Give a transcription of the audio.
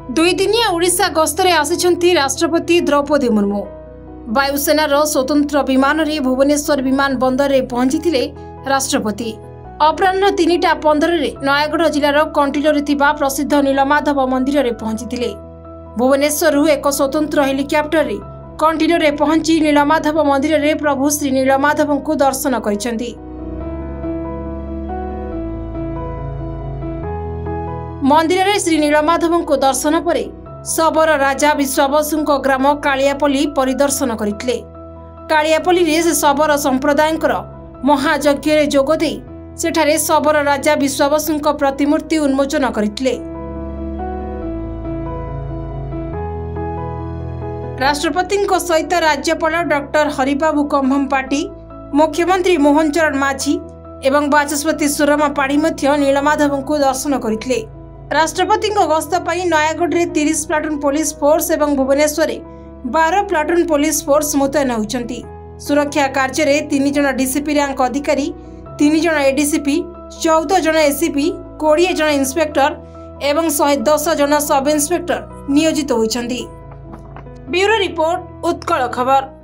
दुई दिनिया ओडिशा गस्तरे आसिछन्ति राष्ट्रपति द्रौपदी मुर्मू। वायुसेनार स्वतंत्र विमान रे भुवनेश्वर विमान बंदर रे पहुंचीथिले राष्ट्रपति। अपराह्न 3:15 रे नयागढ़ जिलार कंटिलोरे थिबा प्रसिद्ध नीलमाधव मंदिर रे पहुंचीथिले। भुवनेश्वर एक स्वतंत्र हेलिकॉप्टर रे कंटिलोरे पहुंची नीलमाधव मंदिर रे प्रभु श्री नीलमाधव को दर्शन करिसेंति। मंदिर रे श्री नीलमाधव को दर्शन परे सबर राजा विश्वावसु ग्राम कालियापल्ली परिदर्शन करथिले। कालियापल्ली रे से सबर संप्रदायकर महायज्ञ रे जोग देई सेठारे सबर राजा विश्वावसु प्रतिमूर्ति उन्मोचन करथिले। राष्ट्रपति सहित राज्यपाल डॉक्टर हरिबाबू कंभमपाटी, मुख्यमंत्री मोहन चरण माझी एवं बाचस्पति सुरमा पाड़ी नीलमाधव को दर्शन करथिले। राष्ट्रपति गस्त पर नयागढ़ में 30 प्लाटून पुलिस फोर्स एवं भुवनेश्वर 12 प्लाटून पुलिस फोर्स मुतयन होती। सुरक्षा कार्य में 3 जन डीसीपी रैंक अधिकारी, 3 जन एडीसीपी, 14 जन एसीपी, 20 जन इंस्पेक्टर एवं 110 जन सब इंस्पेक्टर नियोजित होती। ब्यूरो रिपोर्ट, उत्कल खबर।